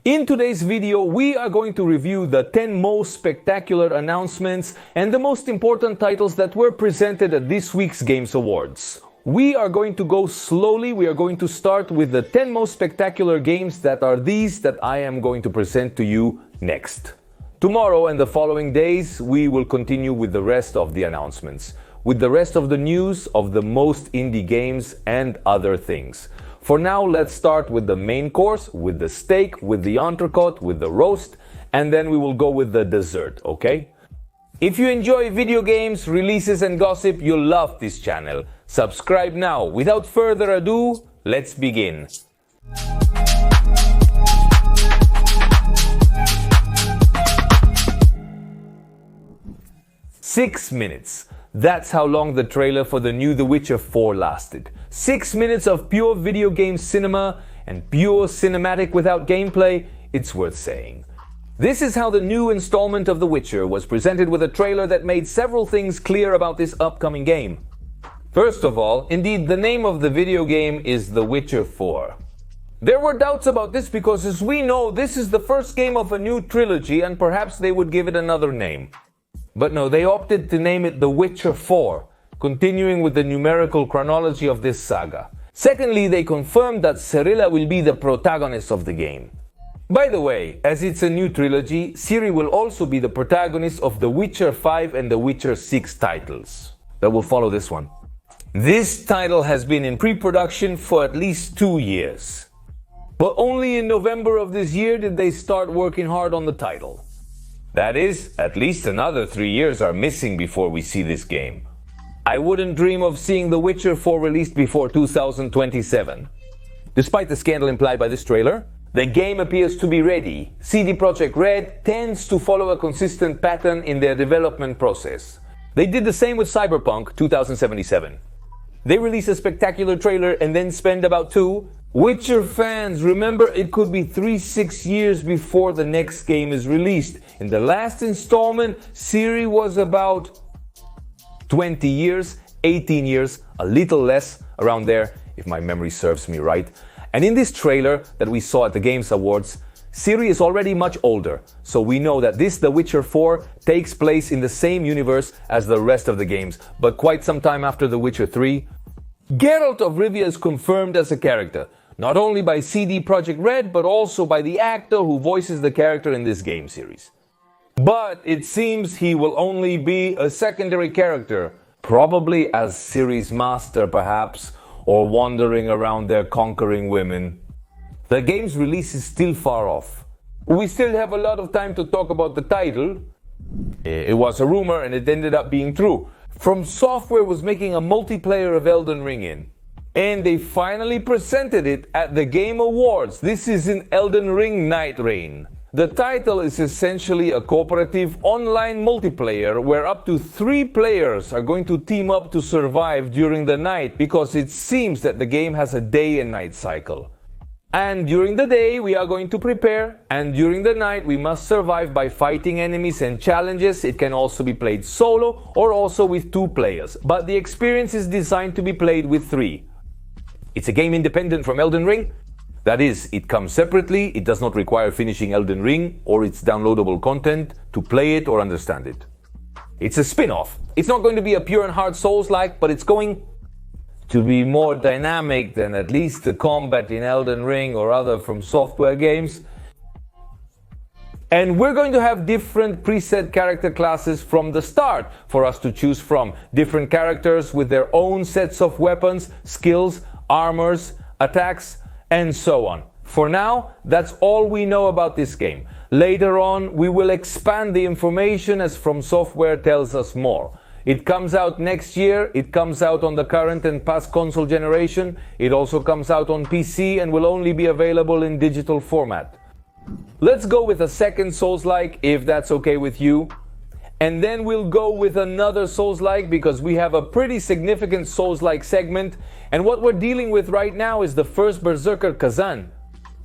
In today's video, we are going to review the 10 most spectacular announcements and the most important titles that were presented at this week's Games Awards. We are going to go slowly. We are going to start with the 10 most spectacular games that are these that I am going to present to you next. Tomorrow and the following days, we will continue with the rest of the announcements, with the rest of the news of the most indie games and other things. For now, let's start with the main course, with the steak, with the entrecote, with the roast, and then we will go with the dessert, okay? If you enjoy video games, releases and gossip, you'll love this channel. Subscribe now. Without further ado, let's begin. Six minutes. That's how long the trailer for the new The Witcher 4 lasted. 6 minutes of pure video game cinema and pure cinematic without gameplay, it's worth saying. This is how the new installment of The Witcher was presented, with a trailer that made several things clear about this upcoming game. First of all, indeed, the name of the video game is The Witcher 4. There were doubts about this because, as we know, this is the first game of a new trilogy and perhaps they would give it another name. But no, they opted to name it The Witcher 4, continuing with the numerical chronology of this saga. Secondly, they confirmed that Cirilla will be the protagonist of the game. By the way, as it's a new trilogy, Ciri will also be the protagonist of The Witcher 5 and The Witcher 6 titles that will follow this one. This title has been in pre-production for at least 2 years. But only in November of this year did they start working hard on the title. That is, at least another 3 years are missing before we see this game. I wouldn't dream of seeing The Witcher 4 released before 2027. Despite the scandal implied by this trailer, the game appears to be ready. CD Projekt Red tends to follow a consistent pattern in their development process. They did the same with Cyberpunk 2077. They release a spectacular trailer and then spend about 2. Witcher fans, remember, it could be 3-6 years before the next game is released. In the last installment, Ciri was about 20 years, 18 years, a little less, around there, if my memory serves me right. And in this trailer that we saw at the Games Awards, Ciri is already much older, so we know that this The Witcher 4 takes place in the same universe as the rest of the games, but quite some time after The Witcher 3. Geralt of Rivia is confirmed as a character, not only by CD Projekt Red, but also by the actor who voices the character in this game series. But it seems he will only be a secondary character, probably as Ciri's master perhaps, or wandering around there conquering women. The game's release is still far off. We still have a lot of time to talk about the title. It was a rumor and it ended up being true. From Software was making a multiplayer of Elden Ring in. And they finally presented it at the Game Awards. This is in Elden Ring Night Reign. The title is essentially a cooperative online multiplayer where up to 3 players are going to team up to survive during the night, because it seems that the game has a day and night cycle. And during the day we are going to prepare, and during the night we must survive by fighting enemies and challenges. It can also be played solo or also with 2 players, but the experience is designed to be played with 3. It's a game independent from Elden Ring. That is, it comes separately, it does not require finishing Elden Ring or its downloadable content to play it or understand it. It's a spin-off. It's not going to be a pure and hard Soulslike, but it's going to be more dynamic than at least the combat in Elden Ring or other From Software games. And we're going to have different preset character classes from the start for us to choose from. Different characters with their own sets of weapons, skills, armors, attacks, and so on. For now, that's all we know about this game. Later on, we will expand the information as From Software tells us more. It comes out next year, it comes out on the current and past console generation, it also comes out on PC and will only be available in digital format. Let's go with a second Soulslike, if that's okay with you. And then we'll go with another Soulslike, because we have a pretty significant Soulslike segment, and what we're dealing with right now is the first Berserker Kazan.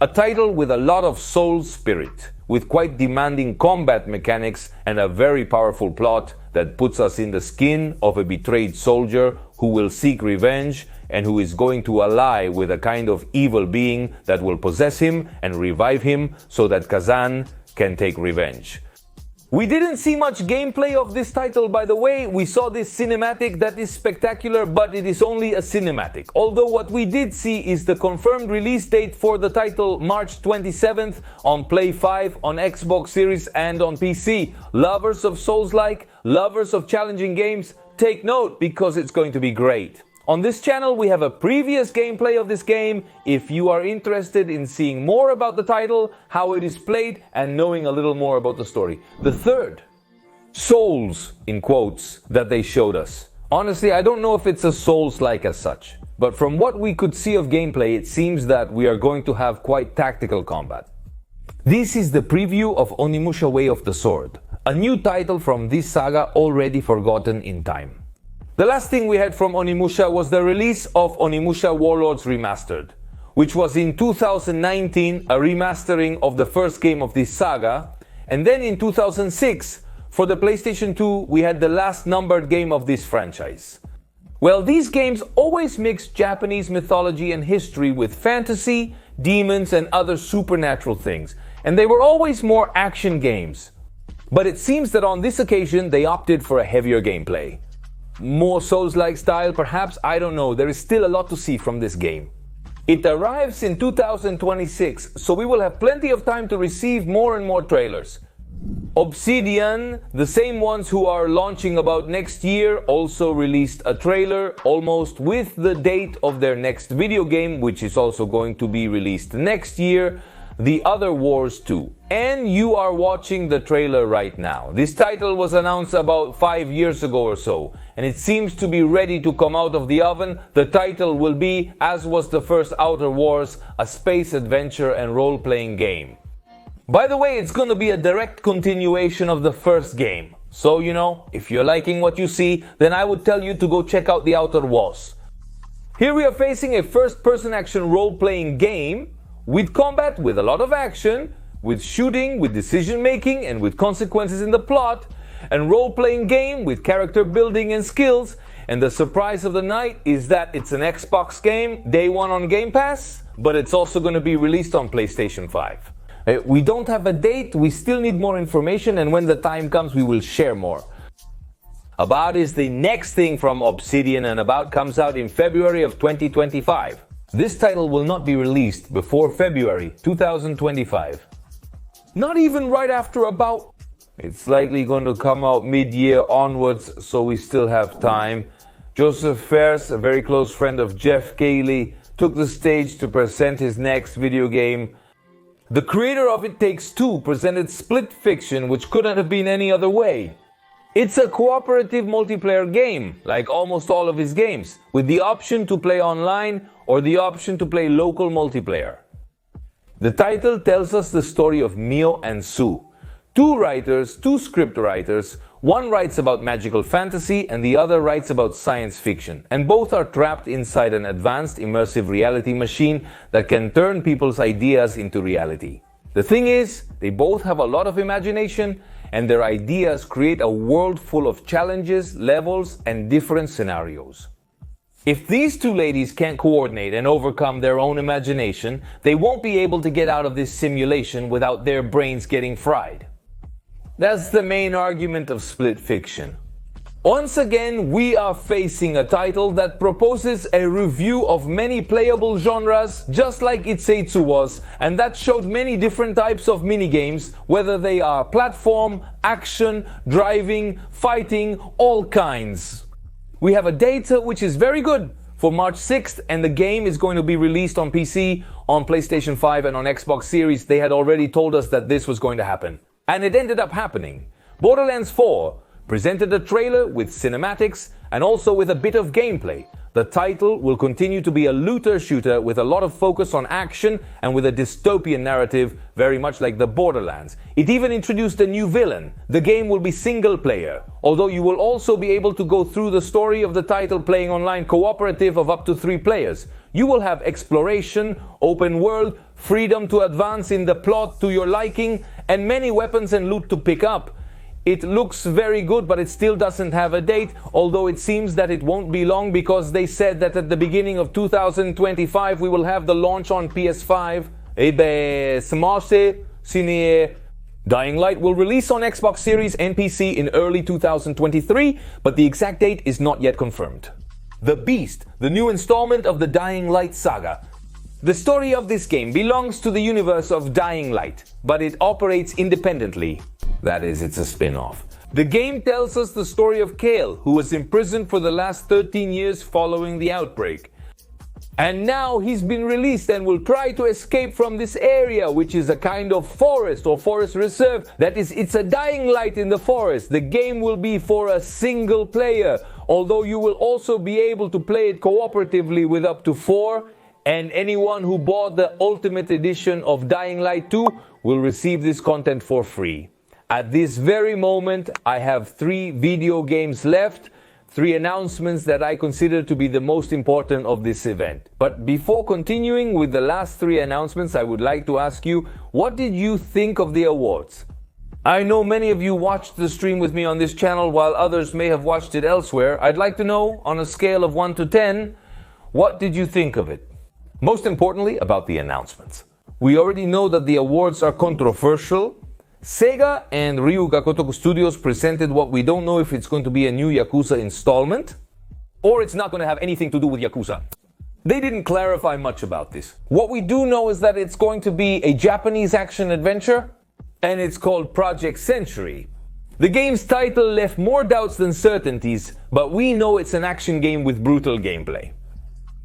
A title with a lot of soul spirit, with quite demanding combat mechanics and a very powerful plot that puts us in the skin of a betrayed soldier who will seek revenge and who is going to ally with a kind of evil being that will possess him and revive him so that Kazan can take revenge. We didn't see much gameplay of this title, by the way. We saw this cinematic that is spectacular, but it is only a cinematic. Although what we did see is the confirmed release date for the title, March 27th, on Play 5, on Xbox Series and on PC. Lovers of Soulslike, lovers of challenging games, take note because it's going to be great. On this channel we have a previous gameplay of this game if you are interested in seeing more about the title, how it is played, and knowing a little more about the story. The third, Souls, in quotes, that they showed us. Honestly, I don't know if it's a Souls-like as such, but from what we could see of gameplay, it seems that we are going to have quite tactical combat. This is the preview of Onimusha Way of the Sword, a new title from this saga already forgotten in time. The last thing we had from Onimusha was the release of Onimusha Warlords Remastered, which was in 2019 a remastering of the first game of this saga, and then in 2006, for the PlayStation 2, we had the last numbered game of this franchise. Well, these games always mix Japanese mythology and history with fantasy, demons, and other supernatural things, and they were always more action games. But it seems that on this occasion, they opted for a heavier gameplay. More Souls-like style, perhaps? I don't know. There is still a lot to see from this game. It arrives in 2026, so we will have plenty of time to receive more and more trailers. Obsidian, the same ones who are launching about next year, also released a trailer almost with the date of their next video game, which is also going to be released next year, The Other Wars 2. And you are watching the trailer right now. This title was announced about 5 years ago or so, and it seems to be ready to come out of the oven. The title will be, as was the first Outer Wars, a space adventure and role-playing game. By the way, it's gonna be a direct continuation of the first game. So, you know, if you're liking what you see, then I would tell you to go check out The Outer Wars. Here we are facing a first-person action role-playing game with combat, with a lot of action, with shooting, with decision-making, and with consequences in the plot, and role-playing game with character building and skills. And the surprise of the night is that it's an Xbox game, day one on Game Pass, but it's also going to be released on PlayStation 5. We don't have a date, we still need more information, and when the time comes we will share more. About is the next thing from Obsidian, and About comes out in February of 2025. This title will not be released before February 2025. Not even right after About. It's likely going to come out mid-year onwards, so we still have time. Joseph Fares, a very close friend of Jeff Keighley, took the stage to present his next video game. The creator of It Takes Two presented Split Fiction, which couldn't have been any other way. It's a cooperative multiplayer game, like almost all of his games, with the option to play online or the option to play local multiplayer. The title tells us the story of Mio and Sue, two writers, two script writers. One writes about magical fantasy and the other writes about science fiction, and both are trapped inside an advanced immersive reality machine that can turn people's ideas into reality. The thing is, they both have a lot of imagination, and their ideas create a world full of challenges, levels, and different scenarios. If these two ladies can't coordinate and overcome their own imagination, they won't be able to get out of this simulation without their brains getting fried. That's the main argument of Split Fiction. Once again, we are facing a title that proposes a review of many playable genres, just like It Takes Two was, and that showed many different types of minigames, whether they are platform, action, driving, fighting, all kinds. We have a date which is very good for March 6th, and the game is going to be released on PC, on PlayStation 5, and on Xbox Series. They had already told us that this was going to happen. And it ended up happening. Borderlands 4 presented a trailer with cinematics and also with a bit of gameplay. The title will continue to be a looter shooter with a lot of focus on action and with a dystopian narrative, very much like the Borderlands. It even introduced a new villain. The game will be single player, although you will also be able to go through the story of the title playing online cooperative of up to 3 players. You will have exploration, open world, freedom to advance in the plot to your liking, and many weapons and loot to pick up. It looks very good, but it still doesn't have a date, although it seems that it won't be long because they said that at the beginning of 2025 we will have the launch on PS5. Dying Light will release on Xbox Series and PC in early 2023, but the exact date is not yet confirmed. The Beast, the new installment of the Dying Light saga. The story of this game belongs to the universe of Dying Light, but it operates independently. That is, it's a spin-off. The game tells us the story of Kale, who was imprisoned for the last 13 years following the outbreak. And now he's been released and will try to escape from this area, which is a kind of forest or forest reserve. That is, it's a dying light in the forest. The game will be for a single player, although you will also be able to play it cooperatively with up to 4, and anyone who bought the Ultimate Edition of Dying Light 2 will receive this content for free. At this very moment, I have 3 video games left, 3 announcements that I consider to be the most important of this event. But before continuing with the last 3 announcements, I would like to ask you, what did you think of the awards? I know many of you watched the stream with me on this channel while others may have watched it elsewhere. I'd like to know, on a scale of 1 to 10, what did you think of it? Most importantly, about the announcements. We already know that the awards are controversial. Sega and Ryuga Kotoku Studios presented what we don't know if it's going to be a new Yakuza installment, or it's not going to have anything to do with Yakuza. They didn't clarify much about this. What we do know is that it's going to be a Japanese action-adventure, and it's called Project Century. The game's title left more doubts than certainties, but we know it's an action game with brutal gameplay.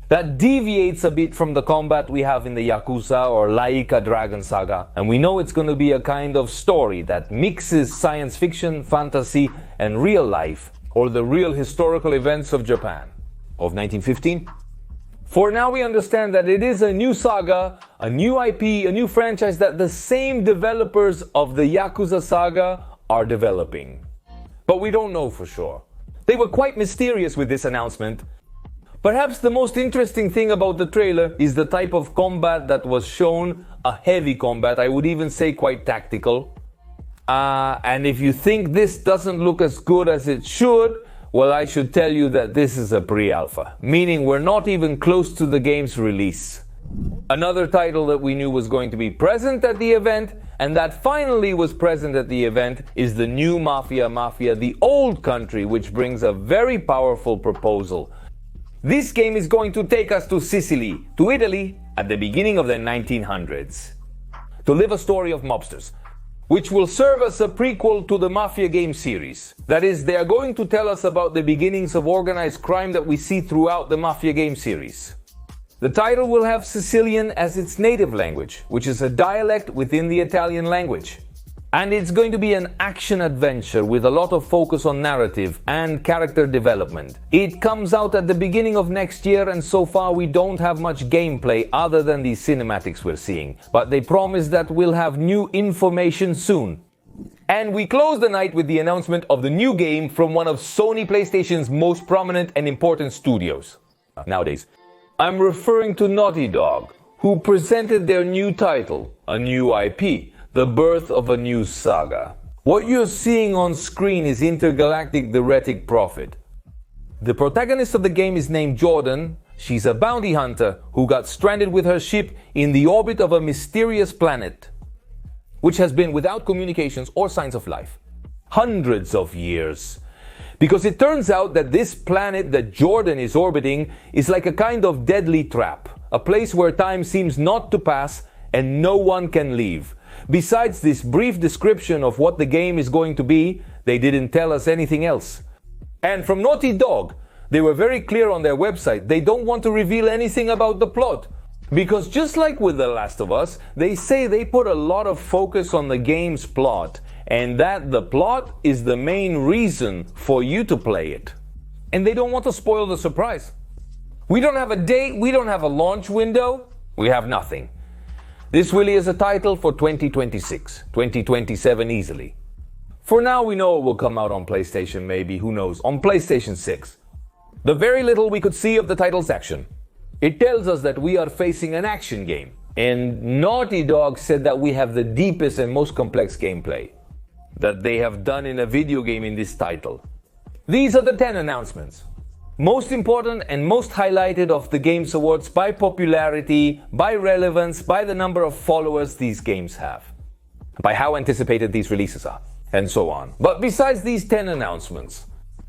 That deviates a bit from the combat we have in the Yakuza or Laika Dragon Saga, and we know it's going to be a kind of story that mixes science fiction, fantasy, and real life, or the real historical events of Japan, of 1915. For now we understand that it is a new saga, a new IP, a new franchise that the same developers of the Yakuza saga are developing. But we don't know for sure. They were quite mysterious with this announcement. Perhaps the most interesting thing about the trailer is the type of combat that was shown, a heavy combat, I would even say quite tactical. And if you think this doesn't look as good as it should, well, I should tell you that this is a pre-alpha, meaning we're not even close to the game's release. Another title that we knew was going to be present at the event, and that finally was present at the event, is the new Mafia, the Old Country, which brings a very powerful proposal. This game is going to take us to Sicily, to Italy, at the beginning of the 1900s, to live a story of mobsters, which will serve as a prequel to the Mafia game series. That is, they are going to tell us about the beginnings of organized crime that we see throughout the Mafia game series. The title will have Sicilian as its native language, which is a dialect within the Italian language. And it's going to be an action-adventure with a lot of focus on narrative and character development. It comes out at the beginning of next year, and so far we don't have much gameplay other than these cinematics we're seeing. But they promise that we'll have new information soon. And we close the night with the announcement of the new game from one of Sony PlayStation's most prominent and important studios nowadays. I'm referring to Naughty Dog, who presented their new title, a new IP. The birth of a new saga. What you're seeing on screen is Intergalactic the Retic Prophet. The protagonist of the game is named Jordan. She's a bounty hunter who got stranded with her ship in the orbit of a mysterious planet, which has been without communications or signs of life. Hundreds of years. Because it turns out that this planet that Jordan is orbiting is like a kind of deadly trap. A place where time seems not to pass and no one can leave. Besides this brief description of what the game is going to be, they didn't tell us anything else. And from Naughty Dog, they were very clear on their website. They don't want to reveal anything about the plot. Because just like with The Last of Us, they say they put a lot of focus on the game's plot, and that the plot is the main reason for you to play it. And they don't want to spoil the surprise. We don't have a date, we don't have a launch window, we have nothing. This really is a title for 2026, 2027 easily. For now we know it will come out on PlayStation maybe, who knows, on PlayStation 6. The very little we could see of the title's action. It tells us that we are facing an action game, and Naughty Dog said that we have the deepest and most complex gameplay. that they have done in a video game in this title. These are the 10 announcements. Most important and most highlighted of the Games Awards by popularity, by relevance, by the number of followers these games have, by how anticipated these releases are, and so on. But besides these 10 announcements,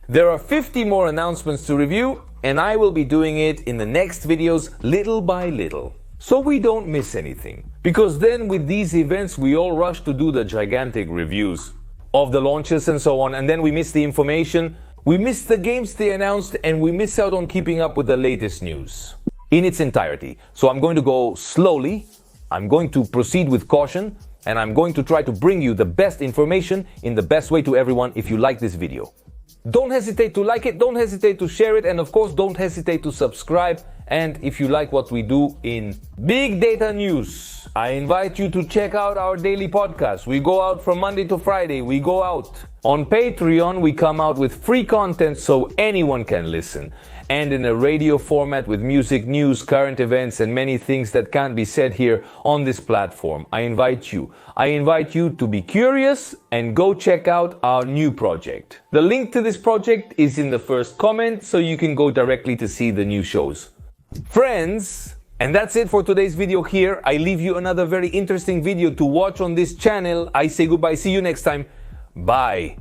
there are 50 more announcements to review, and I will be doing it in the next videos little by little, so we don't miss anything. Because then with these events we all rush to do the gigantic reviews of the launches and so on, and then we miss the information, we miss the games they announced, and we miss out on keeping up with the latest news in its entirety. So I'm going to go slowly, I'm going to proceed with caution, and I'm going to try to bring you the best information in the best way to everyone if you like this video. Don't hesitate to like it, don't hesitate to share it, and of course don't hesitate to subscribe. And if you like what we do in big data news, I invite you to check out our daily podcast. We go out from Monday to Friday, we go out. On Patreon, we come out with free content so anyone can listen. And in a radio format with music, news, current events, and many things that can't be said here on this platform. I invite you to be curious and go check out our new project. The link to this project is in the first comment, so you can go directly to see the new shows. Friends, and that's it for today's video here. I leave you another very interesting video to watch on this channel. I say goodbye, see you next time. Bye.